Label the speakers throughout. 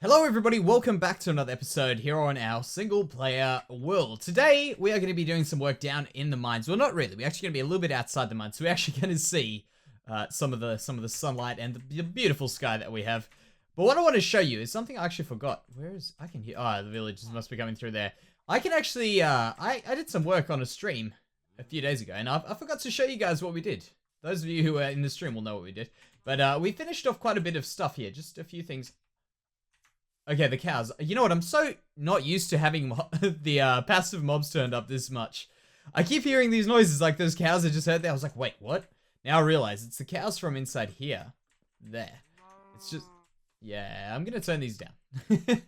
Speaker 1: Hello everybody, welcome back to another episode here on our single player world. Today we are going to be doing some work down in the mines. Well, not really, we're actually going to be a little bit outside the mines. So we're actually going to see some of the sunlight and the beautiful sky that we have. But what I want to show you is something I actually forgot. Where is, I can hear, the villagers must be coming through there. I can actually, I did some work on a stream a few days ago and I forgot to show you guys what we did. Those of you who are in the stream will know what we did. But we finished off quite a bit of stuff here, just a few things. Okay, the cows. You know what? I'm so not used to having the passive mobs turned up this much. I keep hearing these noises like those cows I just heard there. I was like, wait, what? Now I realize it's the cows from inside here. There. It's just... Yeah, I'm gonna turn these down.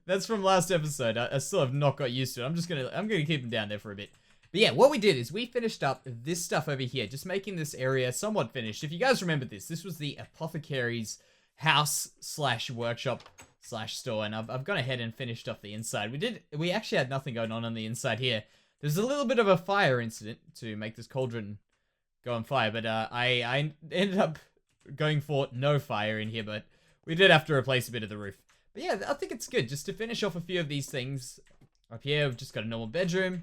Speaker 1: That's from last episode. I still have not got used to it. I'm gonna keep them down there for a bit. But yeah, what we did is we finished up this stuff over here, just making this area somewhat finished. If you guys remember this was the apothecary's house slash workshop slash store, and I've gone ahead and finished off the inside. We actually had nothing going on the inside here. There's a little bit of a fire incident to make this cauldron go on fire, but I ended up going for no fire in here, but we did have to replace a bit of the roof. But yeah, I think it's good just to finish off a few of these things. Up here, we've just got a normal bedroom,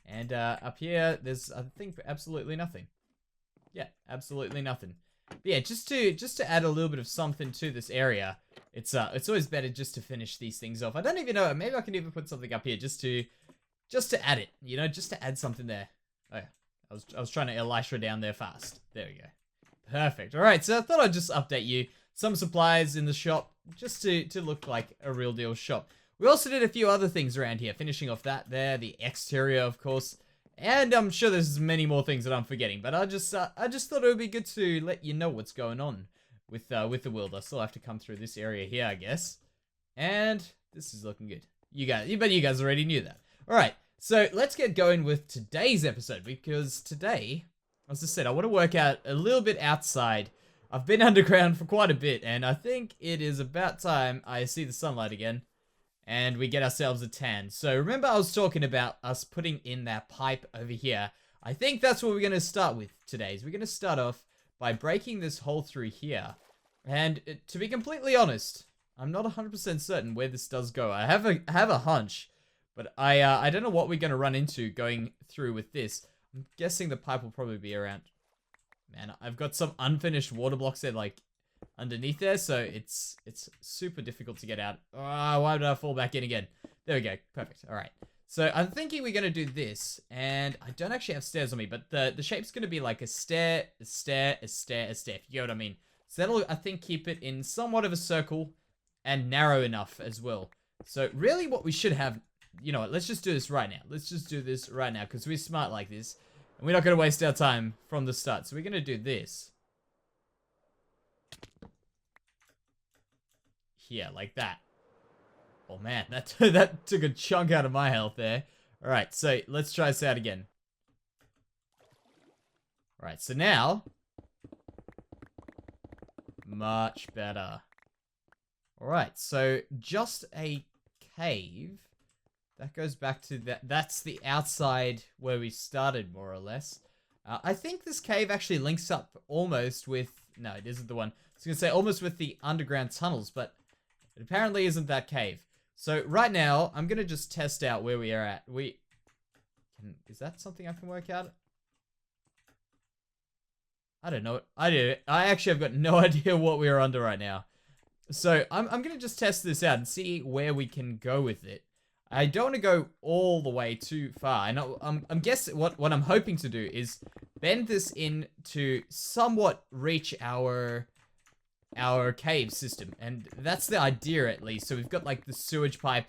Speaker 1: and up here, there's, I think, absolutely nothing. Yeah, absolutely nothing. But yeah, just to add a little bit of something to this area, it's always better just to finish these things off. I don't even know, maybe I can even put something up here just to add it, you know, just to add something there. Oh yeah, I was trying to Elisha down there fast. There we go. Perfect. All right, so I thought I'd just update you. Some supplies in the shop, just to look like a real deal shop. We also did a few other things around here, finishing off that there, the exterior, of course. And I'm sure there's many more things that I'm forgetting, but I just thought it would be good to let you know what's going on with the world. I still have to come through this area here, I guess. And this is looking good. You guys already knew that. All right, so let's get going with today's episode, because today, as I said, I want to work out a little bit outside. I've been underground for quite a bit, and I think it is about time I see the sunlight again. And we get ourselves a tan. So remember I was talking about us putting in that pipe over here. I think that's what we're going to start with today. We're going to start off by breaking this hole through here. And to be completely honest, I'm not 100% certain where this does go. I have a hunch, but I don't know what we're going to run into going through with this. I'm guessing the pipe will probably be around... Man, I've got some unfinished water blocks there, like, underneath there, so it's super difficult to get out. Oh, why did I fall back in again? There we go. Perfect. All right. So I'm thinking we're going to do this, and I don't actually have stairs on me, but the shape's going to be like a stair, a stair, a stair, a stair, if you get what I mean. So that'll, I think, keep it in somewhat of a circle and narrow enough as well. So really what we should have, you know what, let's just do this right now. Let's just do this right now, because we're smart like this, and we're not going to waste our time from the start. So we're going to do this. Here, like that. Oh man, that took a chunk out of my health there. Alright, so let's try this out again. Alright, so now... Much better. Alright, so just a cave. That goes back to that. That's the outside where we started, more or less. I think this cave actually links up almost with... No, it isn't the one. I was going to say almost with the underground tunnels, but... It apparently isn't that cave. So right now, I'm going to just test out where we are at. Is that something I can work out? I don't know. I actually have got no idea what we're under right now. So I'm going to just test this out and see where we can go with it. I don't want to go all the way too far. I know, I'm guessing what I'm hoping to do is bend this in to somewhat reach our cave system, and that's the idea at least. So we've got like the sewage pipe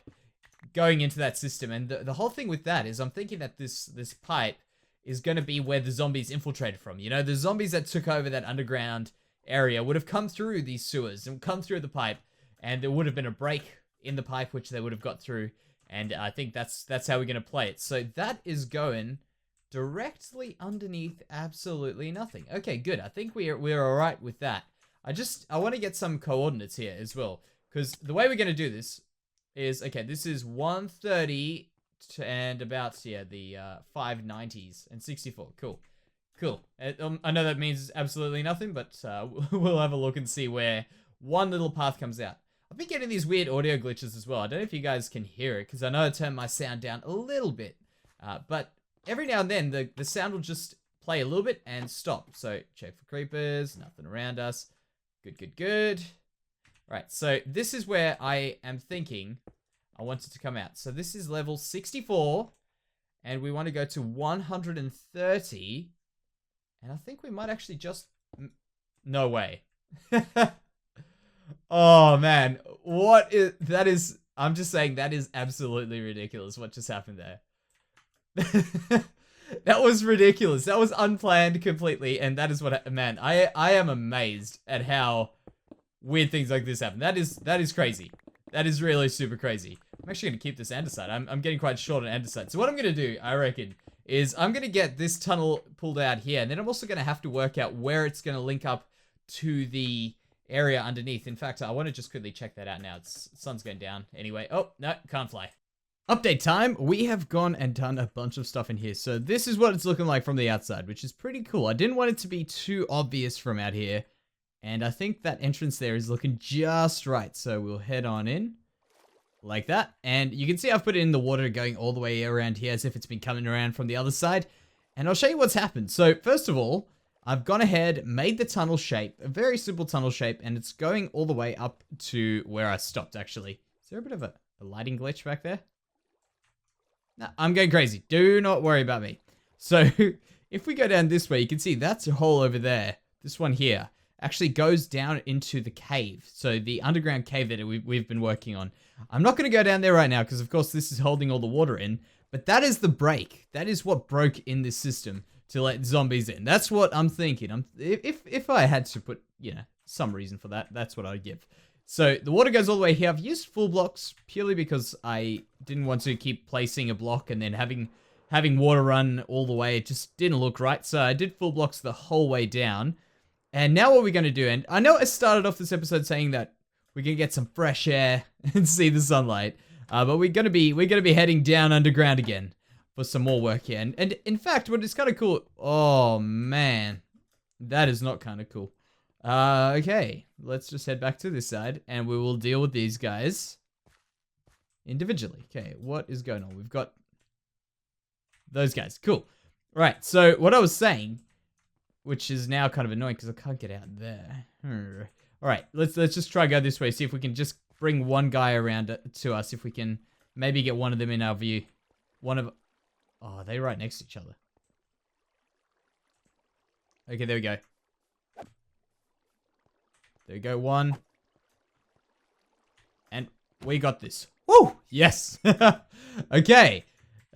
Speaker 1: going into that system, and the whole thing with that is I'm thinking that this pipe is going to be where the zombies infiltrated from. You know, the zombies that took over that underground area would have come through these sewers and come through the pipe, and there would have been a break in the pipe which they would have got through, and I think that's how we're going to play it. So that is going directly underneath absolutely nothing. Okay, good. I think we're all right with that. I want to get some coordinates here as well, because the way we're going to do this is, okay, this is 130 and about, yeah, the 590s and 64. Cool. Cool. I know that means absolutely nothing, but we'll have a look and see where one little path comes out. I've been getting these weird audio glitches as well. I don't know if you guys can hear it, because I know I turned my sound down a little bit. But every now and then, the sound will just play a little bit and stop. So, check for creepers, nothing around us. Good, good, good. Right, so this is where I am thinking I want it to come out. So this is level 64, and we want to go to 130. And I think we might actually just... No way. Oh, man. What is... That is... I'm just saying that is absolutely ridiculous what just happened there. That was ridiculous. That was unplanned completely, and that is what... Man, I am amazed at how weird things like this happen. That is crazy. That is really super crazy. I'm actually going to keep this andesite. I'm getting quite short on andesite. So what I'm going to do, I reckon, is I'm going to get this tunnel pulled out here, and then I'm also going to have to work out where it's going to link up to the area underneath. In fact, I want to just quickly check that out now. The sun's going down anyway. Oh, no, can't fly. Update time. We have gone and done a bunch of stuff in here. So this is what it's looking like from the outside, which is pretty cool. I didn't want it to be too obvious from out here. And I think that entrance there is looking just right. So we'll head on in like that. And you can see I've put it in the water going all the way around here as if it's been coming around from the other side. And I'll show you what's happened. So first of all, I've gone ahead, made the tunnel shape, a very simple tunnel shape, and it's going all the way up to where I stopped actually. Is there a bit of a lighting glitch back there? No, I'm going crazy. Do not worry about me. So if we go down this way, you can see that's a hole over there. This one here actually goes down into the cave. So the underground cave that we've been working on. I'm not going to go down there right now because, of course, this is holding all the water in. But that is the break. That is what broke in this system to let zombies in. That's what I'm thinking. If I had to put, you know, some reason for that, that's what I'd give. So the water goes all the way here. I've used full blocks purely because I didn't want to keep placing a block and then having water run all the way. It just didn't look right. So I did full blocks the whole way down. And now what we're going to do, and I know I started off this episode saying that we're going to get some fresh air and see the sunlight. But we're going to be heading down underground again for some more work here. And in fact, what is kind of cool... Oh, man. That is not kind of cool. Okay, let's just head back to this side, and we will deal with these guys individually. Okay, what is going on? We've got those guys. Cool. Right, so what I was saying, which is now kind of annoying because I can't get out there. All right, let's just try go this way, see if we can just bring one guy around to us, if we can maybe get one of them in our view. Oh, are they right next to each other? Okay, there we go. There we go, one. And we got this. Woo! Yes! Okay.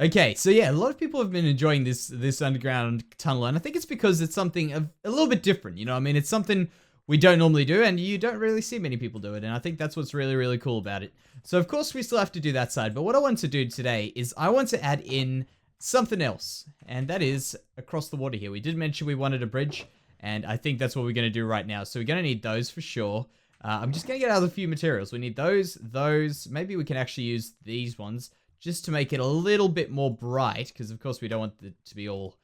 Speaker 1: Okay, so yeah, a lot of people have been enjoying this underground tunnel, and I think it's because it's something a little bit different, you know what I mean? It's something we don't normally do, and you don't really see many people do it, and I think that's what's really, really cool about it. So, of course, we still have to do that side, but what I want to do today is I want to add in something else, and that is across the water here. We did mention we wanted a bridge, and I think that's what we're going to do right now. So we're going to need those for sure. I'm just going to get out a few materials. We need those. Maybe we can actually use these ones just to make it a little bit more bright, because of course we don't want it to be all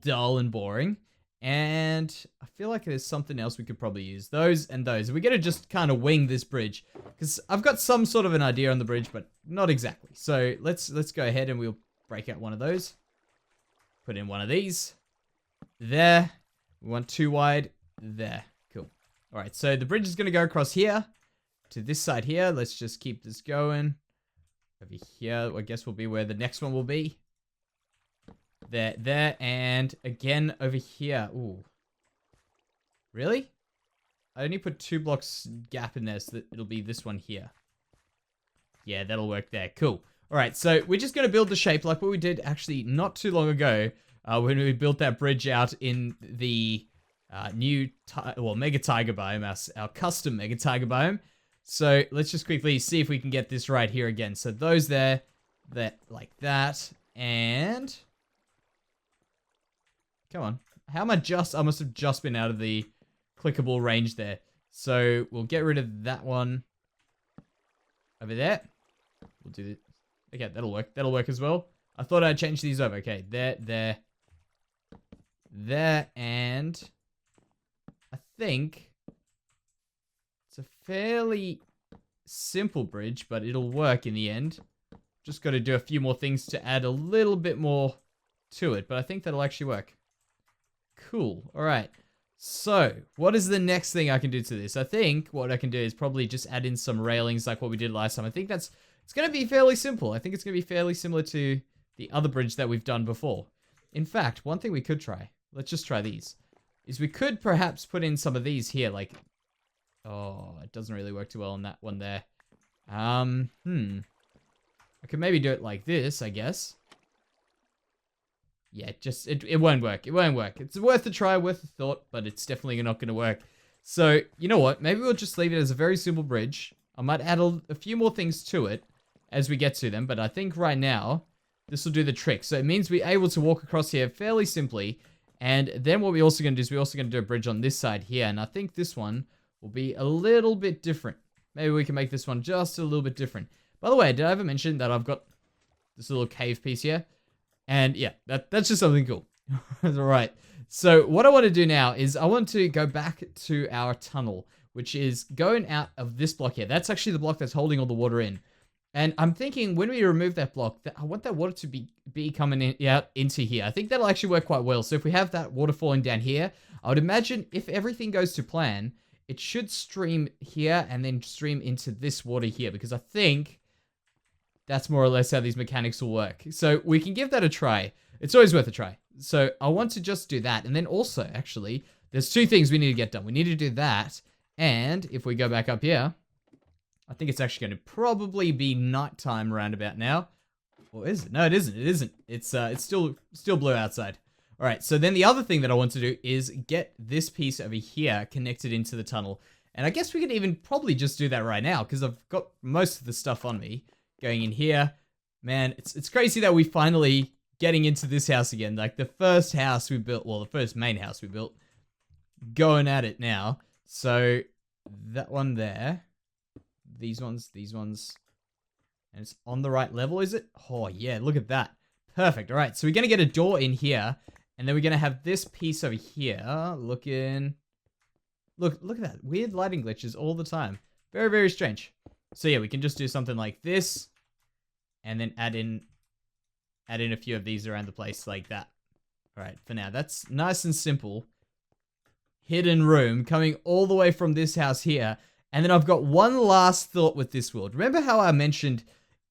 Speaker 1: dull and boring. And I feel like there's something else we could probably use. Those and those. We're going to just kind of wing this bridge, because I've got some sort of an idea on the bridge, but not exactly. So let's go ahead and we'll break out one of those. Put in one of these. There. We want 2 wide. There. Cool. All right, so the bridge is going to go across here to this side here. Let's just keep this going. Over here, I guess will be where the next one will be. There, and again over here. Ooh. Really? I only put 2 blocks gap in there, so that it'll be this one here. Yeah, that'll work there. Cool. All right, so we're just going to build the shape like what we did actually not too long ago when we built that bridge out in the new Mega Tiger biome, our custom Mega Tiger biome. So let's just quickly see if we can get this right here again. So those there, like that, and come on. How am I must have just been out of the clickable range there. So we'll get rid of that one over there. We'll do it. Okay, that'll work. That'll work as well. I thought I'd change these over. Okay, there, and I think it's a fairly simple bridge, but it'll work in the end. Just got to do a few more things to add a little bit more to it, but I think that'll actually work. Cool. All right. So, what is the next thing I can do to this? I think what I can do is probably just add in some railings like what we did last time. I think it's going to be fairly simple. I think it's going to be fairly similar to the other bridge that we've done before. In fact, one thing we could try, let's just try these, is we could perhaps put in some of these here, like, oh, it doesn't really work too well on that one there. I could maybe do it like this, I guess. Yeah, it won't work. It won't work. It's worth a try, worth a thought, but it's definitely not going to work. So, you know what? Maybe we'll just leave it as a very simple bridge. I might add a few more things to it as we get to them, but I think right now, this will do the trick. So it means we're able to walk across here fairly simply, and then what we're also going to do is we're also going to do a bridge on this side here, and I think this one will be a little bit different. Maybe we can make this one just a little bit different. By the way, did I ever mention that I've got this little cave piece here? And yeah, that's just something cool. All right. So what I want to do now is I want to go back to our tunnel, which is going out of this block here. That's actually the block that's holding all the water in. And I'm thinking when we remove that block, I want that water to be coming out into here. I think that'll actually work quite well. So if we have that water falling down here, I would imagine if everything goes to plan, it should stream here and then stream into this water here, because I think that's more or less how these mechanics will work. So we can give that a try. It's always worth a try. So I want to just do that. And then also, actually, there's two things we need to get done. We need to do that. And if we go back up here, I think it's actually going to probably be nighttime around about now. Or is it? No, it isn't. It isn't. It's still blue outside. All right. So then the other thing that I want to do is get this piece over here connected into the tunnel. And I guess we could even probably just do that right now, because I've got most of the stuff on me. Going in here, man, it's crazy that we finally getting into this house again. Like the first house we built, well, the first main house we built, going at it now. So that one there, these ones, and it's on the right level, is it? Oh yeah, look at that. Perfect. All right, so we're gonna get a door in here, and then we're gonna have this piece over here looking. Look at that. Weird lighting glitches all the time. Very, very strange. So yeah, we can just do something like this. And then add in a few of these around the place like that. All right, for now, that's nice and simple. Hidden room coming all the way from this house here. And then I've got one last thought with this world. Remember how I mentioned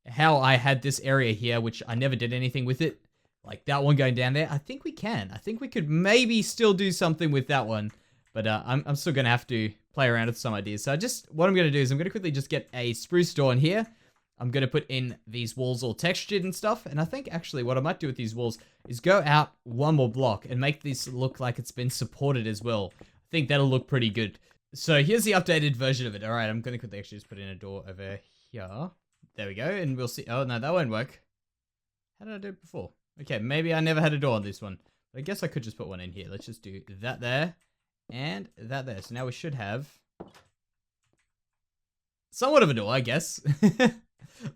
Speaker 1: how I had this area here, which I never did anything with it? Like that one going down there? I think we can. I think we could maybe still do something with that one. But I'm still going to have to play around with some ideas. So what I'm going to do is I'm going to quickly just get a spruce door in here. I'm going to put in these walls all textured and stuff. And I think actually what I might do with these walls is go out one more block and make this look like it's been supported as well. I think that'll look pretty good. So here's the updated version of it. All right, I'm going to quickly actually just put in a door over here. There we go. And we'll see. Oh, no, that won't work. How did I do it before? Okay, maybe I never had a door on this one. But I guess I could just put one in here. Let's just do that there and that there. So now we should have somewhat of a door, I guess.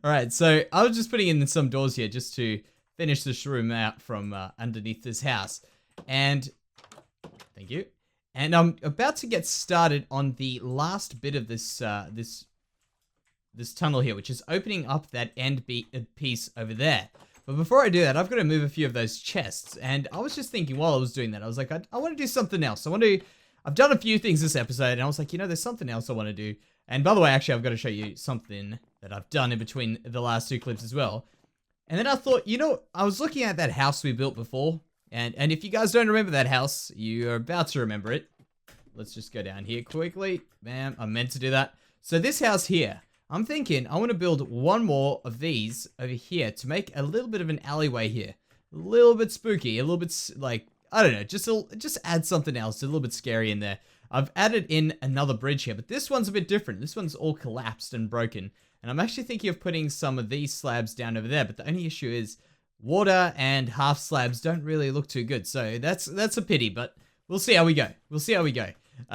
Speaker 1: Alright, so I was just putting in some doors here just to finish this room out from underneath this house. And, thank you. And I'm about to get started on the last bit of this this tunnel here, which is opening up that end piece over there. But before I do that, I've got to move a few of those chests. And I was just thinking while I was doing that, I was like, I want to do something else. I've done a few things this episode, and I was like, you know, there's something else I want to do. And by the way, actually, I've got to show you something that I've done in between the last two clips as well. And then I thought, you know, I was looking at that house we built before. And if you guys don't remember that house, you're about to remember it. Let's just go down here quickly. Bam, I meant to do that. So this house here, I'm thinking I want to build one more of these over here to make a little bit of an alleyway here. A little bit spooky, a little bit like, I don't know, just add something else, a little bit scary in there. I've added in another bridge here, but this one's a bit different. This one's all collapsed and broken. And I'm actually thinking of putting some of these slabs down over there, but the only issue is water and half slabs don't really look too good. So that's a pity, but we'll see how we go. We'll see how we go.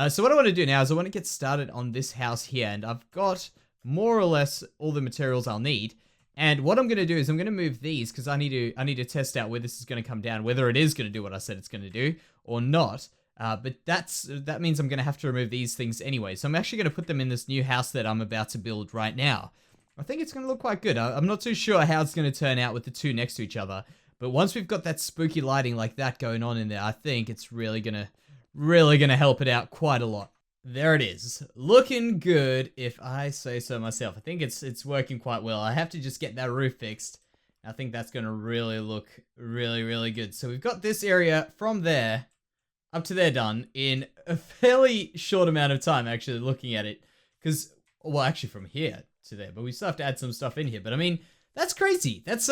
Speaker 1: So what I want to do now is I want to get started on this house here, and I've got more or less all the materials I'll need. And what I'm going to do is I'm going to move these because I need to test out where this is going to come down, whether it is going to do what I said it's going to do or not. But that means I'm going to have to remove these things anyway. So I'm actually going to put them in this new house that I'm about to build right now. I think it's going to look quite good. I'm not too sure how it's going to turn out with the two next to each other. But once we've got that spooky lighting like that going on in there, I think it's really going to help it out quite a lot. There it is. Looking good, if I say so myself. I think it's working quite well. I have to just get that roof fixed. I think that's going to really look really, really good. So we've got this area from there up to there done in a fairly short amount of time, actually, looking at it. Because, well, actually from here to there, but we still have to add some stuff in here. But I mean, that's crazy. That's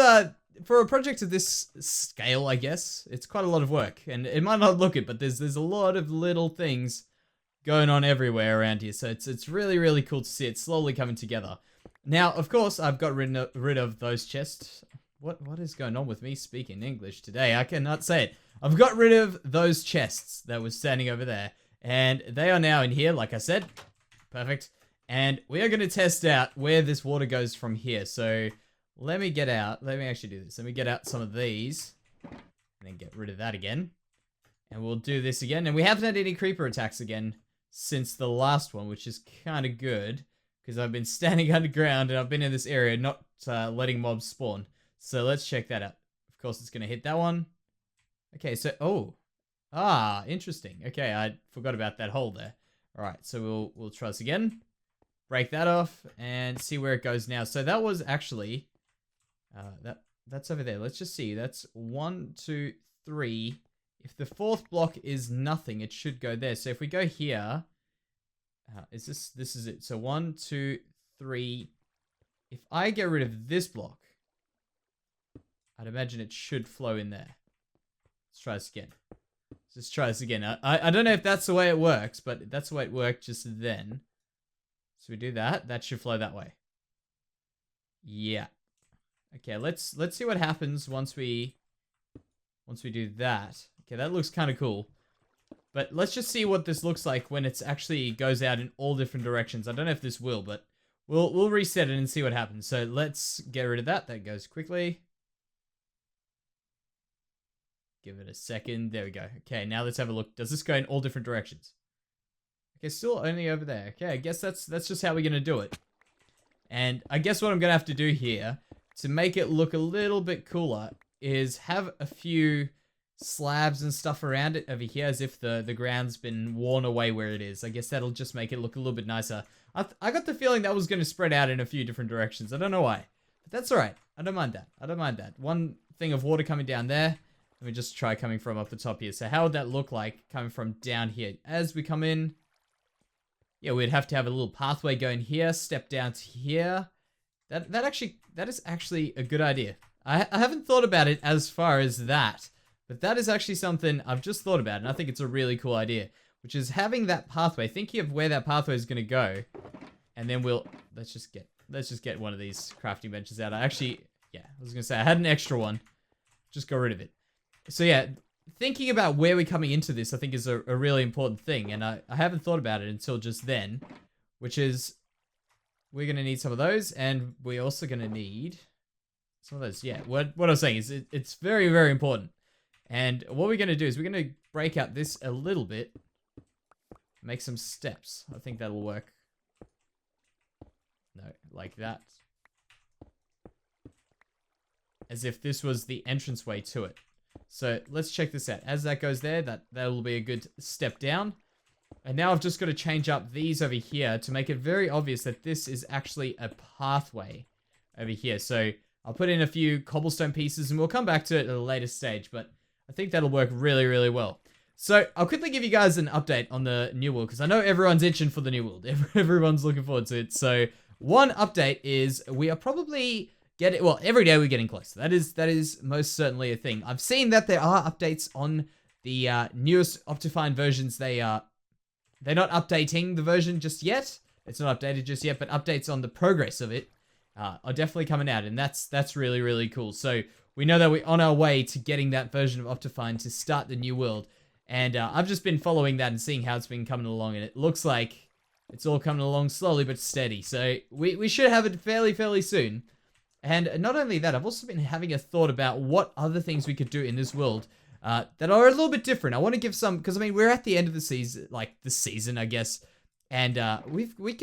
Speaker 1: for a project of this scale, I guess, it's quite a lot of work. And it might not look it, but there's a lot of little things going on everywhere around here. So it's really, really cool to see it slowly coming together. Now, of course, I've got rid of those chests. What is going on with me speaking English today? I cannot say it. I've got rid of those chests that was standing over there. And they are now in here, like I said. Perfect. And we are going to test out where this water goes from here. So let me get out. Let me actually do this. Let me get out some of these. And then get rid of that again. And we'll do this again. And we haven't had any creeper attacks again since the last one, which is kind of good. Because I've been standing underground and I've been in this area not letting mobs spawn. So let's check that out. Of course, it's going to hit that one. Okay, so... Oh. Ah, interesting. Okay, I forgot about that hole there. Alright, so we'll try this again. Break that off and see where it goes now. So that was actually... that's over there. Let's just see. That's 1, 2, 3. If the fourth block is nothing, it should go there. So if we go here... this is it. So 1, 2, 3. If I get rid of this block, I'd imagine it should flow in there. Let's try this again. Let's try this again. I don't know if that's the way it works, but that's the way it worked just then. So we do that. That should flow that way. Yeah. Okay, let's see what happens once we do that. Okay, that looks kind of cool. But let's just see what this looks like when it actually goes out in all different directions. I don't know if this will, but we'll reset it and see what happens. So let's get rid of that. That goes quickly. Give it a second. There we go. Okay, now let's have a look. Does this go in all different directions? Okay, still only over there. Okay, I guess that's just how we're going to do it. And I guess what I'm going to have to do here to make it look a little bit cooler is have a few slabs and stuff around it over here as if the ground's been worn away where it is. I guess that'll just make it look a little bit nicer. I got the feeling that was going to spread out in a few different directions. I don't know why. But that's alright. I don't mind that. I don't mind that. One thing of water coming down there. Let me just try coming from up the top here. So how would that look like coming from down here? As we come in, yeah, we'd have to have a little pathway going here, step down to here. That is actually a good idea. I haven't thought about it as far as that, but that is actually something I've just thought about, and I think it's a really cool idea, which is having that pathway, thinking of where that pathway is going to go, and then let's just get one of these crafting benches out. I was going to say, I had an extra one. Just got rid of it. So yeah, thinking about where we're coming into this, I think is a really important thing. And I haven't thought about it until just then, which is we're going to need some of those. And we're also going to need some of those. Yeah, what I was saying is it's very, very important. And what we're going to do is we're going to break out this a little bit, make some steps. I think that'll work. No, like that. As if this was the entranceway to it. So let's check this out. As that goes there, that will be a good step down. And now I've just got to change up these over here to make it very obvious that this is actually a pathway over here. So I'll put in a few cobblestone pieces and we'll come back to it at a later stage, but I think that'll work really, really well. So I'll quickly give you guys an update on the new world because I know everyone's itching for the new world. Everyone's looking forward to it. So one update is we are probably... every day we're getting closer. That is most certainly a thing. I've seen that there are updates on the newest Optifine versions. They're not updating the version just yet. It's not updated just yet, but updates on the progress of it are definitely coming out, and that's really, really cool. So we know that we're on our way to getting that version of Optifine to start the new world, and I've just been following that and seeing how it's been coming along, and it looks like it's all coming along slowly but steady. So we should have it fairly, fairly soon. And not only that, I've also been having a thought about what other things we could do in this world that are a little bit different. I want to give some, because I mean, we're at the end of the season, like the season, I guess, and we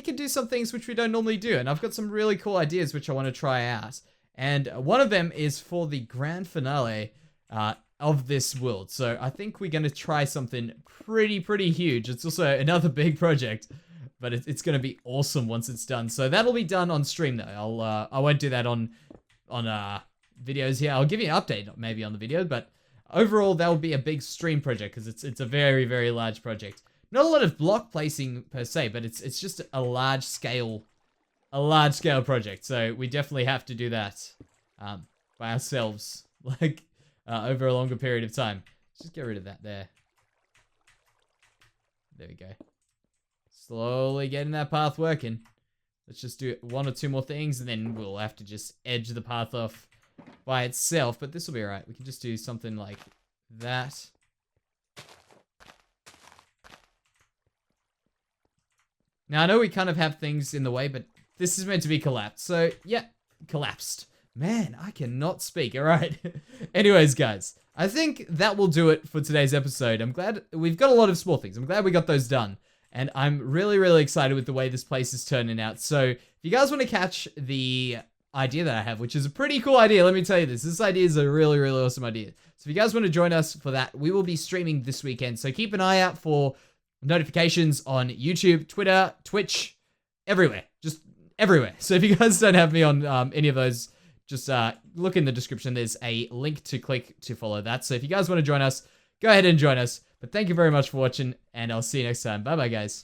Speaker 1: can do some things which we don't normally do, and I've got some really cool ideas which I want to try out. And one of them is for the grand finale of this world. So I think we're going to try something pretty huge. It's also another big project, but it's going to be awesome once it's done. So that'll be done on stream though. I won't do that on videos here. I'll give you an update maybe on the video, but overall that will be a big stream project because it's a very large project. Not a lot of block placing per se, but it's just a large scale project. So we definitely have to do that by ourselves, like over a longer period of time. Let's just get rid of that there. There we go. Slowly getting that path working. Let's just do one or two more things, and then we'll have to just edge the path off by itself. But this will be alright. We can just do something like that. Now, I know we kind of have things in the way, but this is meant to be collapsed. So, yeah, collapsed. Man, I cannot speak. All right. Anyways, guys, I think that will do it for today's episode. I'm glad we've got a lot of small things. I'm glad we got those done. And I'm really excited with the way this place is turning out. So, if you guys want to catch the idea that I have, which is a pretty cool idea, let me tell you this. This idea is a really awesome idea. So, if you guys want to join us for that, we will be streaming this weekend. So, keep an eye out for notifications on YouTube, Twitter, Twitch, everywhere. Just everywhere. So if you guys don't have me on any of those, just look in the description. There's a link to click to follow that. So if you guys want to join us, go ahead and join us. But thank you very much for watching, and I'll see you next time. Bye-bye, guys.